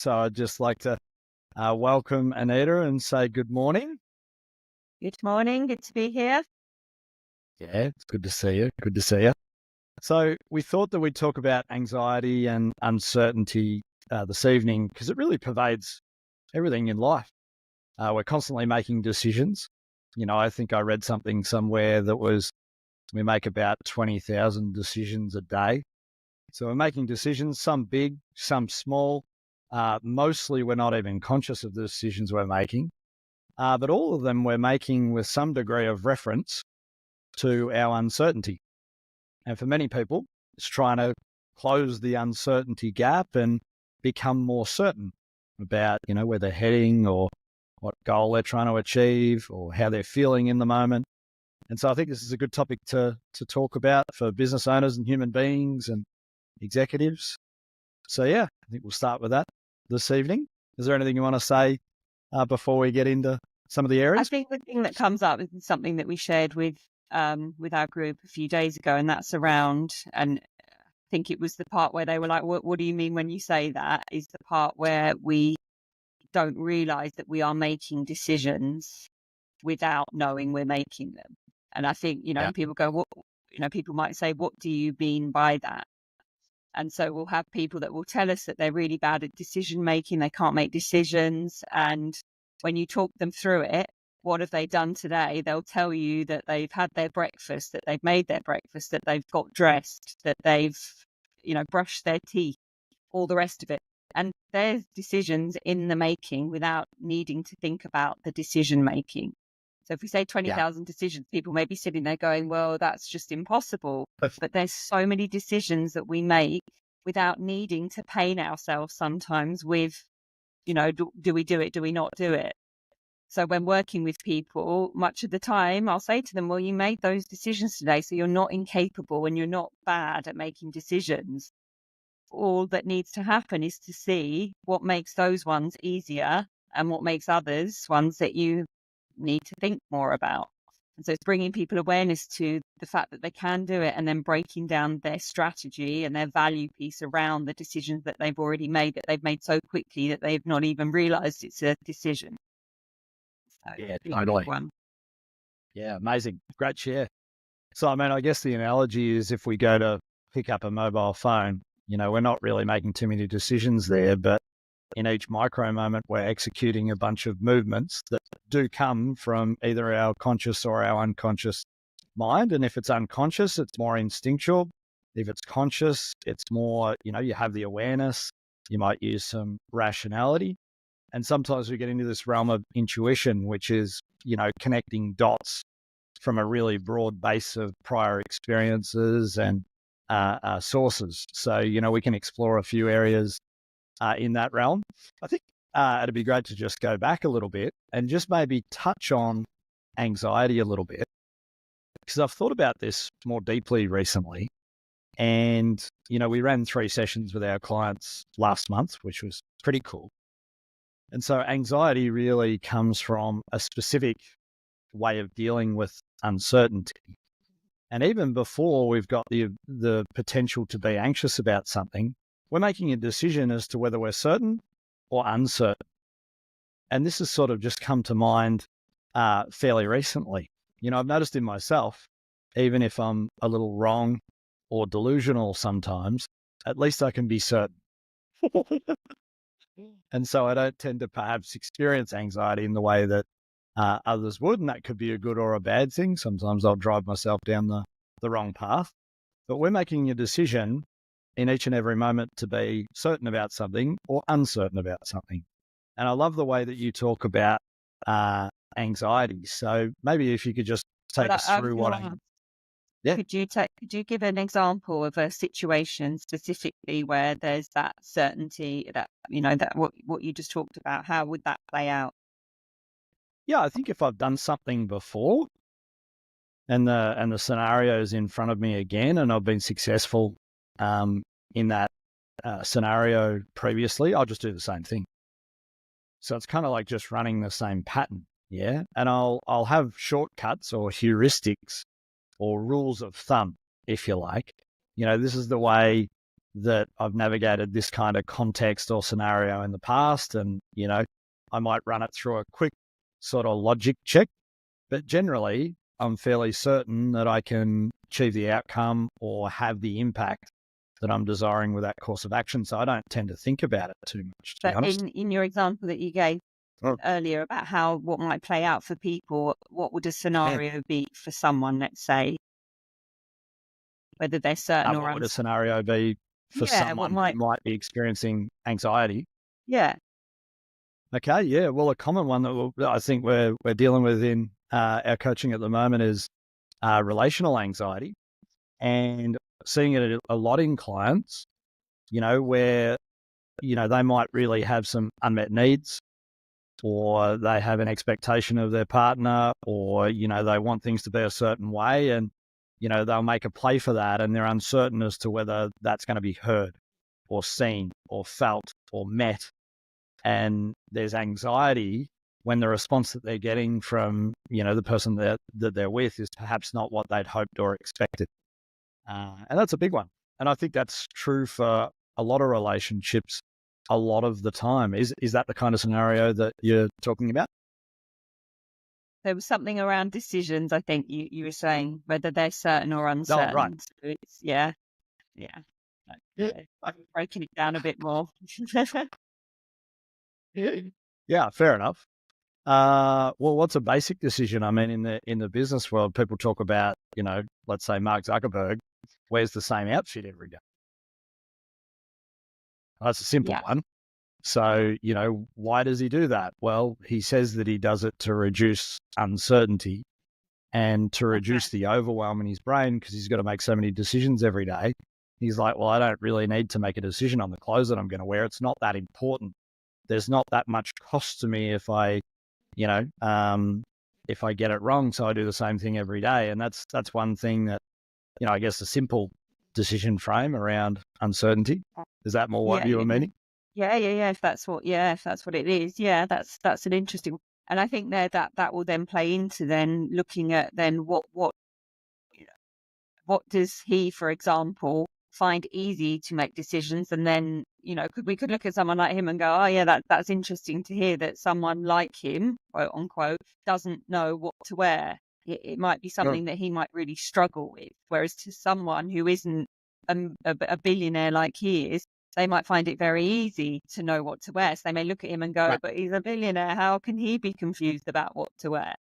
So I'd just like to welcome Anita and say good morning. Good morning. Good to be here. Yeah, it's good to see you. Good to see you. So we thought that we'd talk about anxiety and uncertainty this evening because it really pervades everything in life. We're constantly making decisions. I think I read something somewhere that was we make about 20,000 decisions a day. So we're making decisions, some big, some small. Mostly we're not even conscious of the decisions we're making. But all of them we're making with some degree of reference to our uncertainty. And for many people, it's trying to close the uncertainty gap and become more certain about, where they're heading or what goal they're trying to achieve or how they're feeling in the moment. And so I think this is a good topic to talk about for business owners and human beings and executives. So yeah, I think we'll start with that this evening. Is there anything you want to say before we get into some of the I areas? think the thing that comes up is something that we shared with our group a few days ago, and that's around. And I think it was the part where they were like, "What do you mean when you say that?" Is the part where we don't realize that we are making decisions without knowing we're making them. And I think Yeah. people go, "What?" People might say, "What do you mean by that?" And so we'll have people that will tell us that they're really bad at decision making, they can't make decisions. And when you talk them through it, what have they done today? They'll tell you that they've had their breakfast, that they've made their breakfast, that they've got dressed, that they've, brushed their teeth, all the rest of it. And there's decisions in the making without needing to think about the decision making. So if we say Yeah. 20,000 decisions, people may be sitting there going, well, that's just impossible. But there's so many decisions that we make without needing to pain ourselves sometimes with, do we do it? Do we not do it? So when working with people, much of the time I'll say to them, well, you made those decisions today, so you're not incapable and you're not bad at making decisions. All that needs to happen is to see what makes those ones easier and what makes others ones that you need to think more about. And so it's bringing people awareness to the fact that they can do it and then breaking down their strategy and their value piece around the decisions that they've already made, that they've made so quickly that they've not even realized it's a decision. So Yeah, big totally. one. Yeah, amazing. Great share. So, I guess the analogy is if we go to pick up a mobile phone, we're not really making too many decisions there, but in each micro moment, we're executing a bunch of movements that do come from either our conscious or our unconscious mind. And if it's unconscious, it's more instinctual. If it's conscious, it's more, you have the awareness, you might use some rationality. And sometimes we get into this realm of intuition, which is, connecting dots from a really broad base of prior experiences and sources. So, we can explore a few areas in that realm. I think it'd be great to just go back a little bit and just maybe touch on anxiety a little bit, because I've thought about this more deeply recently. And, we ran 3 sessions with our clients last month, which was pretty cool. And so anxiety really comes from a specific way of dealing with uncertainty. And even before we've got the potential to be anxious about something, we're making a decision as to whether we're certain or uncertain. And this has sort of just come to mind fairly recently. I've noticed in myself, even if I'm a little wrong or delusional sometimes, at least I can be certain. And so I don't tend to perhaps experience anxiety in the way that others would. And that could be a good or a bad thing. Sometimes I'll drive myself down the wrong path. But we're making a decision in each and every moment to be certain about something or uncertain about something. And I love the way that you talk about anxiety. So maybe if you could just take But us I was through going what to ask, yeah. could you give an example of a situation specifically where there's that certainty that, that what you just talked about, how would that play out? Yeah, I think if I've done something before and the scenario is in front of me again and I've been successful in that scenario previously, I'll just do the same thing. So it's kind of like just running the same pattern. Yeah. And I'll have shortcuts or heuristics or rules of thumb, if you like. This is the way that I've navigated this kind of context or scenario in the past. And, I might run it through a quick sort of logic check, but generally I'm fairly certain that I can achieve the outcome or have the impact that I'm desiring with that course of action. So I don't tend to think about it too much, to be But honest. in your example that you gave Oh, earlier about what might play out for people, what would a yeah. scenario be for someone, let's say, whether they're certain or What would a uncertain? scenario be for Yeah, what someone who might, might be experiencing anxiety? yeah, Okay, yeah. Well, a common one that I think we're dealing with in our coaching at the moment is relational anxiety, and seeing it a lot in clients. Where they might really have some unmet needs, or they have an expectation of their partner, or they want things to be a certain way, and they'll make a play for that, and they're uncertain as to whether that's going to be heard, or seen, or felt, or met. And there's anxiety when the response that they're getting from the person that they're with is perhaps not what they'd hoped or expected, and that's a big one. And I think that's true for a lot of relationships a lot of the time. Is that the kind of scenario that you're talking about? there was something around decisions. I think you were saying whether they're certain or Oh, right. uncertain. So it's, yeah, yeah. Yeah. Okay. Breaking it down a bit more. Yeah, fair enough. Well, what's a basic decision? I mean, in the business world, people talk about, let's say Mark Zuckerberg wears the same outfit every day. That's a simple Yeah. one. So, why does he do that? Well, he says that he does it to reduce uncertainty and to Okay. reduce the overwhelm in his brain, because he's got to make so many decisions every day. He's like, well, I don't really need to make a decision on the clothes that I'm going to wear. It's not that important. There's not that much cost to me you know, if I get it wrong. So I do the same thing every day. And that's one thing that, I guess a simple decision frame around uncertainty. Is that more what Yeah, you yeah, were yeah. meaning? Yeah, if that's what it is. Yeah, that's an interesting, and I think there that will then play into then looking at then what does he, for example, find easy to make decisions? And then, we could look at someone like him and go, oh yeah, that's interesting to hear that someone like him, quote unquote, doesn't know what to wear. It might be Oh, something that he might really struggle with. Whereas to someone who isn't a billionaire like he is, they might find it very easy to know what to wear. So they may look at him and go, right. but he's a billionaire. How can he be confused about what to wear?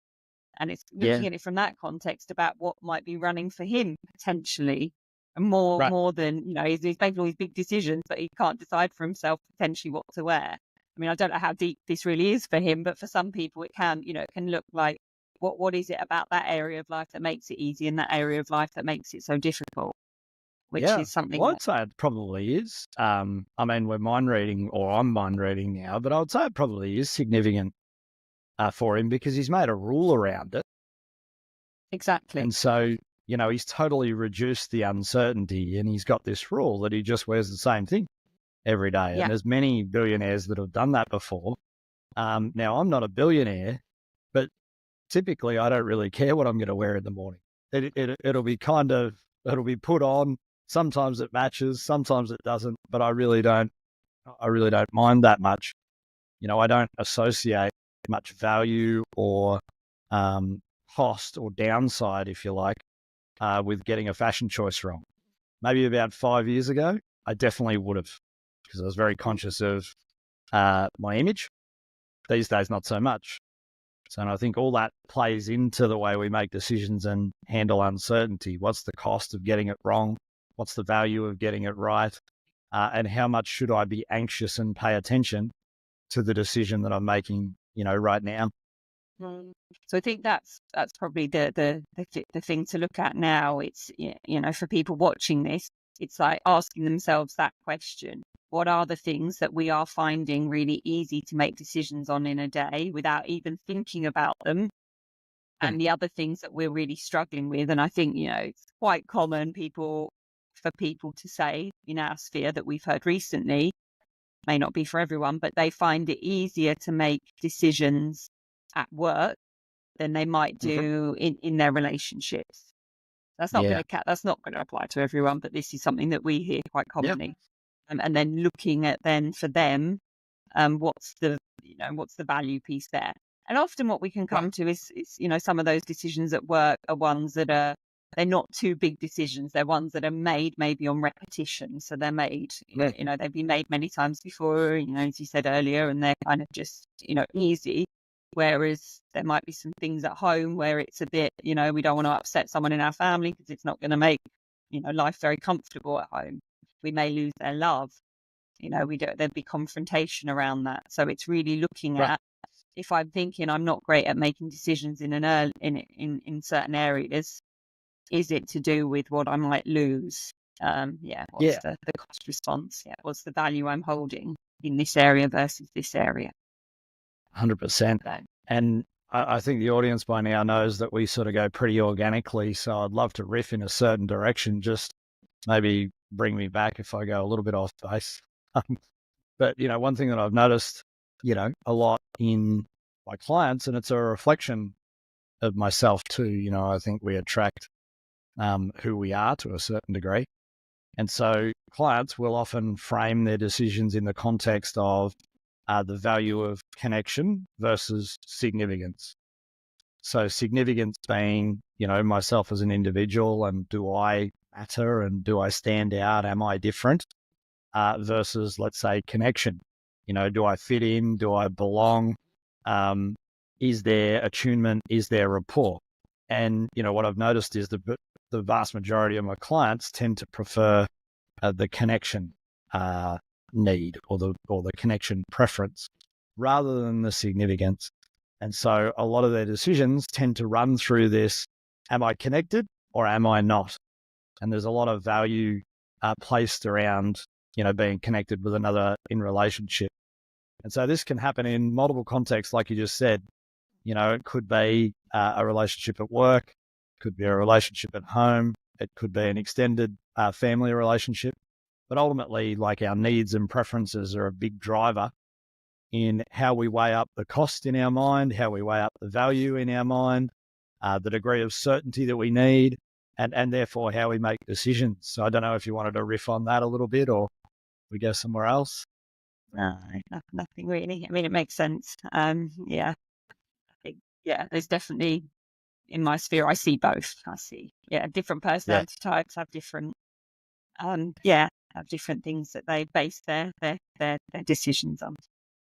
And it's Yeah. looking at it from that context about what might be running for him potentially, and Right. more than, he's making all these big decisions, but he can't decide for himself potentially what to wear. I mean, I don't know how deep this really is for him, but for some people it can, it can look like what is it about that area of life that makes it easy and that area of life that makes it so difficult, which Yeah. is something Well, that I'd say it probably is. I mean, we're mind reading, or I'm mind reading now, but I would say it probably is significant for him, because he's made a rule around it. exactly. And so, he's totally reduced the uncertainty, and he's got this rule that he just wears the same thing every day. And Yeah. there's many billionaires that have done that before. Now, I'm not a billionaire, but typically I don't really care what I'm going to wear in the morning. It'll be it'll be put on. Sometimes it matches, sometimes it doesn't, but I really don't mind that much. I don't associate much value or cost or downside, if you like, with getting a fashion choice wrong. Maybe about 5 years ago, I definitely would have, because I was very conscious of my image. These days, not so much. So I think all that plays into the way we make decisions and handle uncertainty. What's the cost of getting it wrong? What's the value of getting it right? And how much should I be anxious and pay attention to the decision that I'm making, right now? Mm. So I think that's probably the thing to look at now. It's for people watching this, it's like asking themselves that question: what are the things that we are finding really easy to make decisions on in a day without even thinking about them, Hmm. and the other things that we're really struggling with? And I think it's quite common for people to say in our sphere that we've heard recently, may not be for everyone, but they find it easier to make decisions at work than they might Okay. do in their relationships. That's not Yeah. going to that's not going to apply to everyone, but this is something that we hear quite Yeah. commonly. And then looking at then for them, what's the value piece there? And often what we can Right. come to is some of those decisions at work are ones that they're not too big decisions. They're ones that are made maybe on repetition. So they're made, Yeah. they've been made many times before, as you said earlier, and they're kind of just, easy. Whereas there might be some things at home where it's a bit, we don't want to upset someone in our family because it's not going to make, life very comfortable at home. We may lose their love. There'd be confrontation around that. So it's really looking Right. at, if I'm thinking I'm not great at making decisions in certain areas, is it to do with what I might lose? What's Yeah. the cost response? Yeah, what's the value I'm holding in this area versus this area? 100%. So, And I think the audience by now knows that we sort of go pretty organically. So I'd love to riff in a certain direction, just maybe bring me back if I go a little bit off base. But, one thing that I've noticed, a lot in my clients, and it's a reflection of myself too, I think we attract who we are to a certain degree. And so clients will often frame their decisions in the context of the value of connection versus significance. So significance being, myself as an individual, and do I matter and do I stand out? Am I different? Versus, let's say, connection. Do I fit in? Do I belong? Is there attunement? Is there rapport? And, what I've noticed is the vast majority of my clients tend to prefer the connection need or the connection preference rather than the significance. And so a lot of their decisions tend to run through this: am I connected or am I not? And there's a lot of value placed around, being connected with another in relationship. And so this can happen in multiple contexts, like you just said. It could be a relationship at work, could be a relationship at home, it could be an extended family relationship. But ultimately, like, our needs and preferences are a big driver in how we weigh up the cost in our mind, how we weigh up the value in our mind, the degree of certainty that we need, and therefore how we make decisions. So I don't know if you wanted to riff on that a little bit, or we go somewhere else. no, nothing really. I mean, it makes sense. I think, there's definitely, in my sphere, I see both. I see, different Yeah. personality types have different, have different things that they base their decisions on.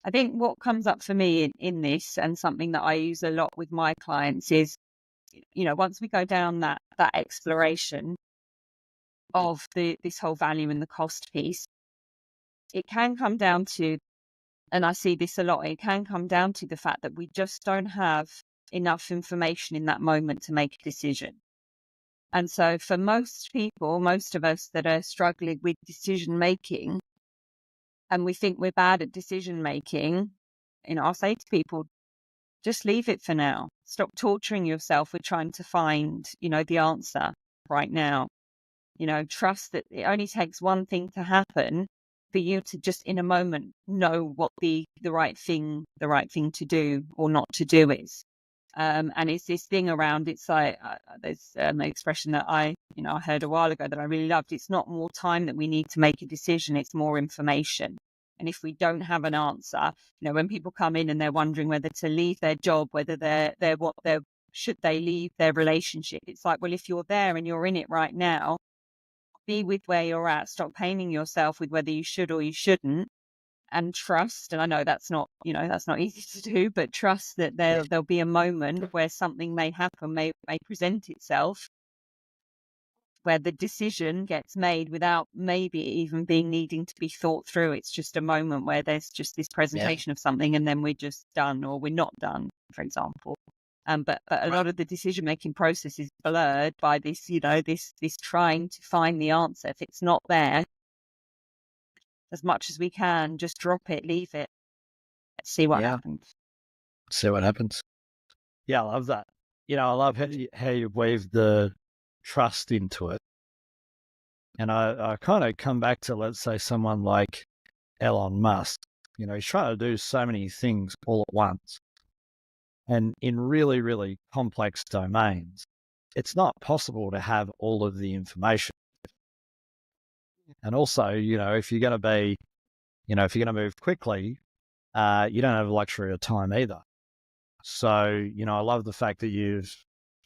I think what comes up for me in this, and something that I use a lot with my clients, is, once we go down that exploration of this whole value and the cost piece, it can come down to, and I see this a lot, it can come down to the fact that we just don't have enough information in that moment to make a decision. And so for most people, most of us that are struggling with decision making, and we think we're bad at decision making, I'll say to people, just leave it for now. Stop torturing yourself with trying to find, the answer right now. Trust that it only takes one thing to happen for you to just in a moment know what the right thing to do or not to do is. And it's this thing around, it's like, there's an expression that I heard a while ago that I really loved. It's not more time that we need to make a decision, it's more information. And if we don't have an answer, when people come in and they're wondering whether to leave their job, whether should they leave their relationship, it's like, well, if you're there and you're in it right now, be with where you're at. Stop paining yourself with whether you should or you shouldn't, and trust. And I know that's not, that's not easy to do, but trust that there'll be a moment where something may happen, may present itself, where the decision gets made without maybe even being needing to be thought through. It's just a moment where there's just this Yeah. presentation of something, and then we're just done, or we're not done, for example. But a lot of the decision making process is blurred by this, this trying to find the answer. If it's not there, as much as we can, just drop it, leave it, see what Yeah. happens. See what happens. Yeah, I love that. I love how you weave the trust into it. And I kind of come back to, let's say, someone like Elon Musk. He's trying to do so many things all at once and in really, really complex domains. it's not possible to have all of the information. And also, if you're going to be, if you're going to move quickly, you don't have the luxury of time either. So, I love the fact that you've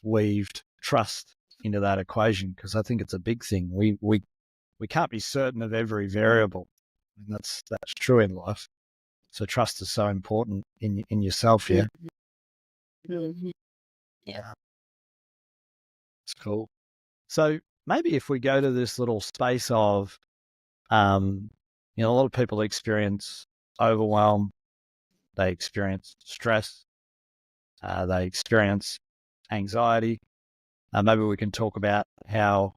weaved trust into that equation, because I think it's a big thing. We can't be certain of every variable, and that's true in life. So trust is so important in yourself. Yeah, Mhm. Yeah. it's cool. So maybe if we go to this little space of, a lot of people experience overwhelm, they experience stress, they experience anxiety. Maybe we can talk about how,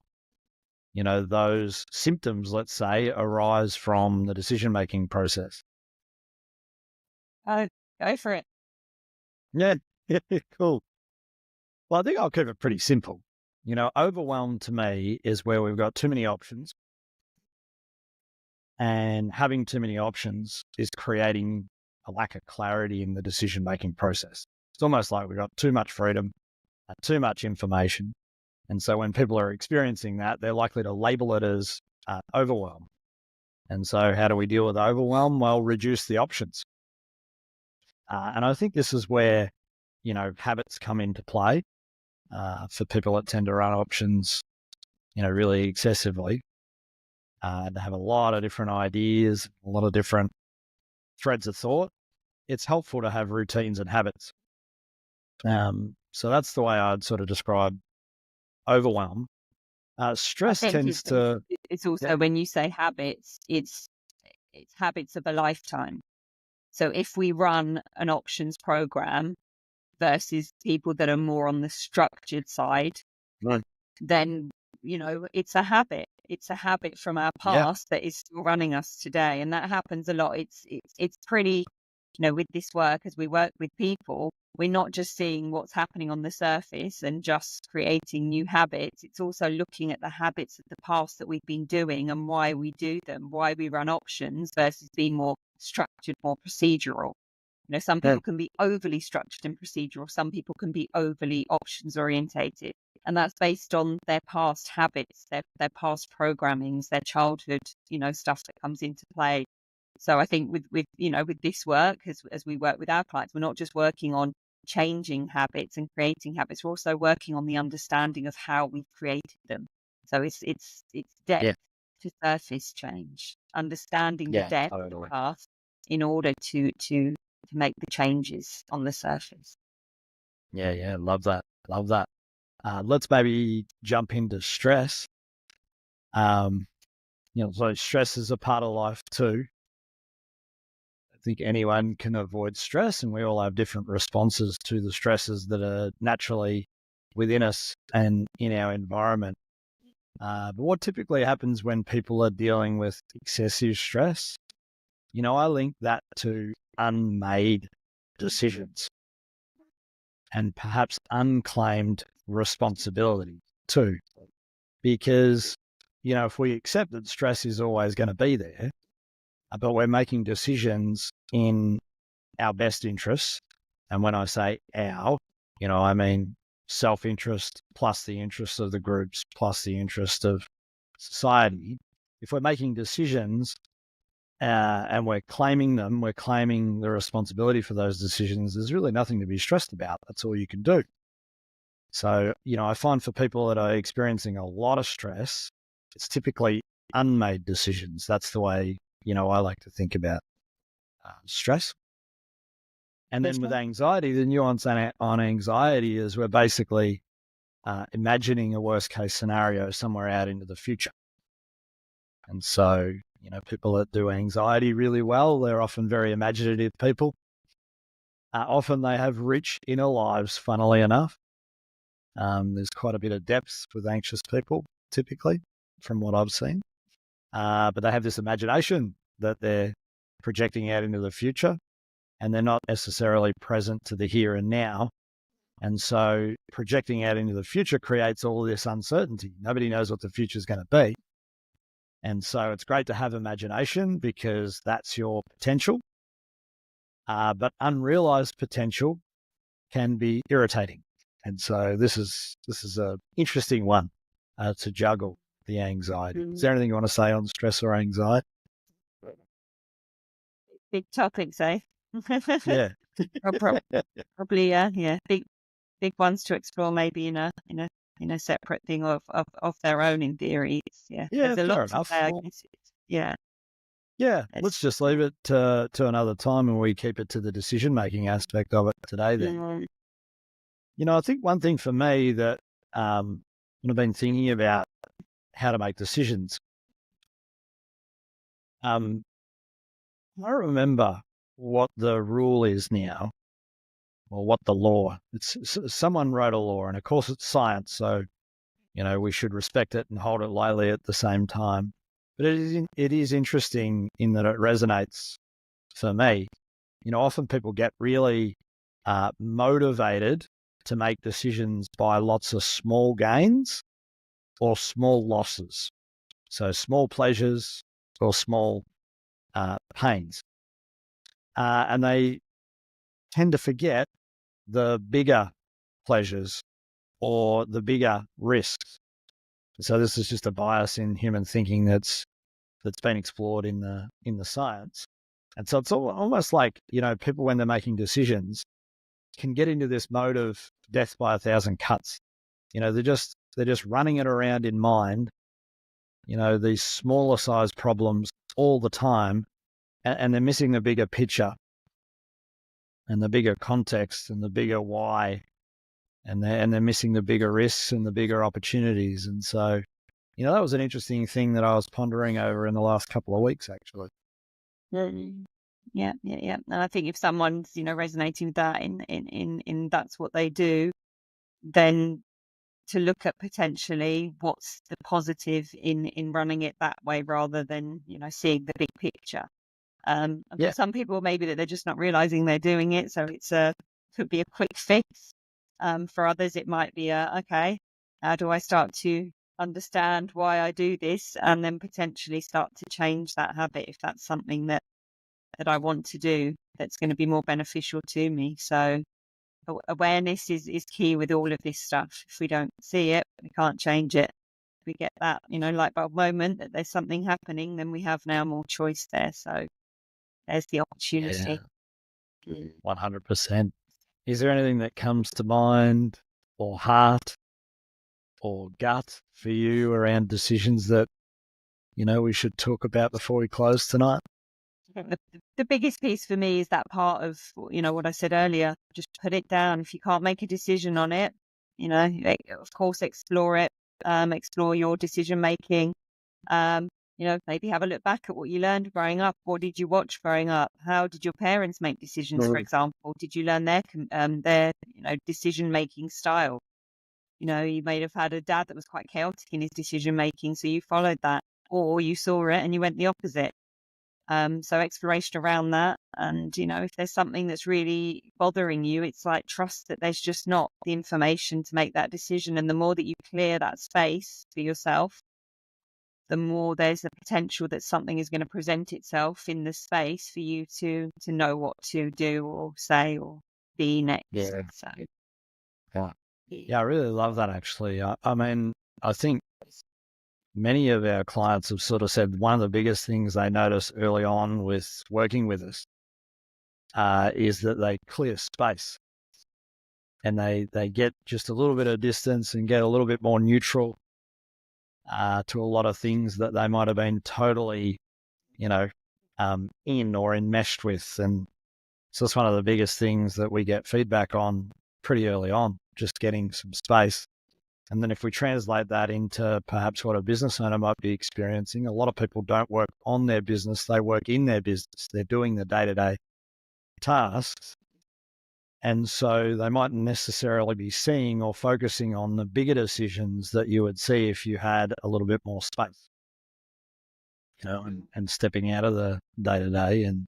those symptoms, let's say, arise from the decision-making process. Go for it. Yeah, yeah, cool. Well, I think I'll keep it pretty simple. Overwhelm to me is where we've got too many options, and having too many options is creating a lack of clarity in the decision-making process. It's almost like we've got too much freedom, too much information. And so when people are experiencing that, they're likely to label it as overwhelm. And so how do we deal with overwhelm? Well, reduce the options. And I think this is where, habits come into play for people that tend to run options, really excessively. They have a lot of different ideas, a lot of different threads of thought. It's helpful to have routines and habits. So that's the way I'd sort of describe overwhelm. I Stress think tends to, it's also yeah, when you say habits, it's habits of a lifetime. So if we run an options program versus people that are more on the structured side, right. then it's a habit. It's a habit from our Yeah, past that is still running us today, and that happens a lot. It's pretty, with this work, as we work with people, we're not just seeing what's happening on the surface and just creating new habits. It's also looking at the habits of the past that we've been doing and why we do them, why we run options versus being more structured, more procedural. Some yeah, people can be overly structured and procedural. Some people can be overly options orientated. And that's based on their past habits, their past programmings, their childhood, stuff that comes into play. So I think with this work, as we work with our clients, we're not just working on changing habits and creating habits. We're also working on the understanding of how we've created them. So it's depth yeah, to surface change, understanding the yeah, depth of totally. the path in order to make the changes on the surface. Yeah, yeah, love that. Love that. Let's maybe jump into stress. Um, so stress is a part of life too. I think anyone can avoid stress, and we all have different responses to the stresses that are naturally within us and in our environment. But what typically happens when people are dealing with excessive stress? I link that to unmade decisions and perhaps unclaimed responsibility too. Because, if we accept that stress is always going to be there, but we're making decisions in our best interests. And when I say our, I mean self-interest plus the interests of the groups plus the interest of society. If we're making decisions and we're claiming them, we're claiming the responsibility for those decisions, there's really nothing to be stressed about. That's all you can do. So, I find for people that are experiencing a lot of stress, it's typically unmade decisions. That's the way, I like to think about stress. And then with anxiety, the nuance on anxiety is we're basically imagining a worst case scenario somewhere out into the future. And so, people that do anxiety really well, they're often very imaginative people. Often they have rich inner lives, funnily enough. There's quite a bit of depth with anxious people, typically, from what I've seen. But they have this imagination that they're projecting out into the future, and they're not necessarily present to the here and now. And so projecting out into the future creates all this uncertainty. Nobody knows what the future is going to be. And so it's great to have imagination because that's your potential. But unrealized potential can be irritating. And so this is a interesting one to juggle the anxiety. Is there anything you want to say on stress or anxiety? Big topics, eh? Yeah. Probably, yeah. Big ones to explore, maybe in a separate thing of their own. In theory, Yeah, there's a fair lot to enough. say. I Well, guess yeah, yeah, it's let's just leave it to another time, and we keep it to the decision-making aspect of it today then. yeah. I think one thing for me that when I've been thinking about how to make decisions, um, I remember what the rule is now, or what the law. Someone wrote a law, and of course it's science, so we should respect it and hold it lightly at the same time. But it is interesting in that it resonates for me. Often people get really motivated to make decisions by lots of small gains or small losses. So small pleasures or small pains. And they tend to forget the bigger pleasures or the bigger risks. So this is just a bias in human thinking that's been explored in the science. And so it's almost like, people when they're making decisions can get into this mode of death by a thousand cuts. They're just running it around in mind, these smaller sized problems all the time, and they're missing the bigger picture and the bigger context and the bigger why, and they're missing the bigger risks and the bigger opportunities. And so, that was an interesting thing that I was pondering over in the last couple of weeks, actually. Yeah. And I think if someone's resonating with that in that's what they do, then to look at potentially what's the positive in running it that way rather than seeing the big picture. And for Yeah, some people, maybe that they're just not realizing they're doing it, so could be a quick fix. For others, it might be okay. How do I start to understand why I do this, and then potentially start to change that habit if that's something that I want to do that's going to be more beneficial to me. So awareness is key with all of this stuff. If we don't see it, we can't change it. If we get that, light bulb moment that there's something happening, then we have now more choice there. So there's the yeah, opportunity. 100%. Is there anything that comes to mind or heart or gut for you around decisions that, we should talk about before we close tonight? I think the biggest piece for me is that part of, what I said earlier, just put it down. If you can't make a decision on it, of course, explore it, explore your decision making. Maybe have a look back at what you learned growing up. What did you watch growing up? How did your parents make decisions, for example? Did you learn their decision making style? You may have had a dad that was quite chaotic in his decision making, so you followed that, or you saw it and you went the opposite. So exploration around that. And, if there's something that's really bothering you, it's like trust that there's just not the information to make that decision. And the more that you clear that space for yourself, the more there's a potential that something is going to present itself in the space for you to know what to do or say or be next. Yeah. So Yeah, I really love that, actually. I mean, I think many of our clients have sort of said one of the biggest things they notice early on with working with us is that they clear space, and they get just a little bit of distance and get a little bit more neutral to a lot of things that they might have been totally, in or enmeshed with. And so it's one of the biggest things that we get feedback on pretty early on, just getting some space. And then if we translate that into perhaps what a business owner might be experiencing, a lot of people don't work on their business, they work in their business. They're doing the day-to-day tasks. And so they mightn't necessarily be seeing or focusing on the bigger decisions that you would see if you had a little bit more space, and stepping out of the day-to-day and,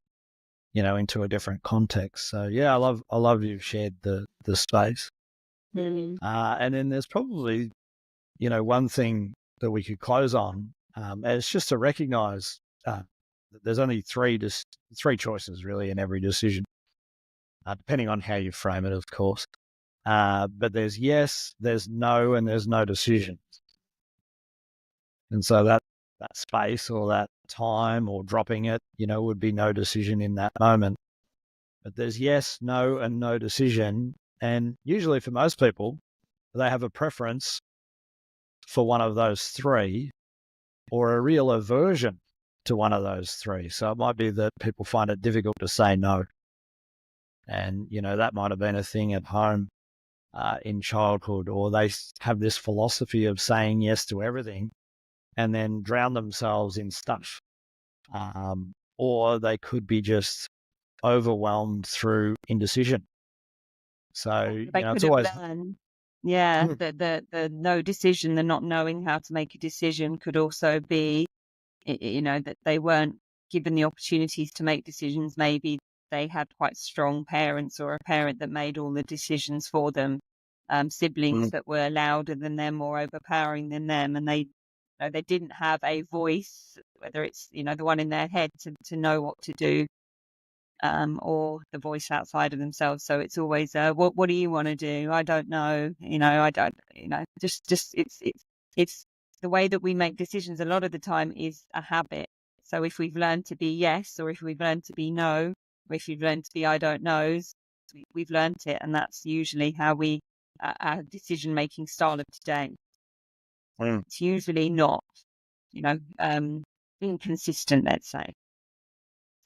into a different context. So yeah, I love you've shared the space. And then there's probably, one thing that we could close on, and it's just to recognize that there's only three choices really in every decision, depending on how you frame it, of course. But there's yes, there's no, and there's no decision. And so that space or that time or dropping it, would be no decision in that moment. But there's yes, no, and no decision. And usually for most people, they have a preference for one of those three or a real aversion to one of those three. So it might be that people find it difficult to say no. And, that might have been a thing at home in childhood, or they have this philosophy of saying yes to everything and then drown themselves in stuff. Or they could be just overwhelmed through indecision. So, They it's could have always... learned. Yeah, Mm, the no decision, the not knowing how to make a decision could also be, that they weren't given the opportunities to make decisions. Maybe they had quite strong parents or a parent that made all the decisions for them, siblings mm, that were louder than them or overpowering than them, and they didn't have a voice, whether it's, the one in their head to know what to do, or the voice outside of themselves. So it's always, what do you want to do? I don't know. I don't, just it's the way that we make decisions a lot of the time is a habit. So if we've learned to be yes, or if we've learned to be no, or if we've learned to be I don't knows, we've learned it. And that's usually how our decision making style of today. mm. It's usually not, inconsistent, let's say.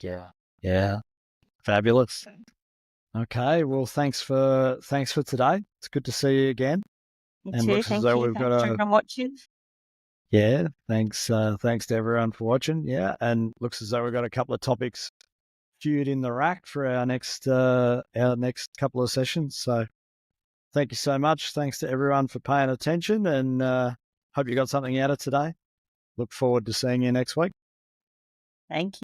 Yeah. Yeah. Fabulous. Okay. Well, thanks for today. It's good to see you again. You And too. looks as Thank though you. we've got Thanks for a... everyone watching. Yeah. Thanks to everyone for watching. Yeah. And looks as though we've got a couple of topics queued in the rack for our next couple of sessions. So thank you so much. Thanks to everyone for paying attention, and hope you got something out of today. Look forward to seeing you next week. Thank you.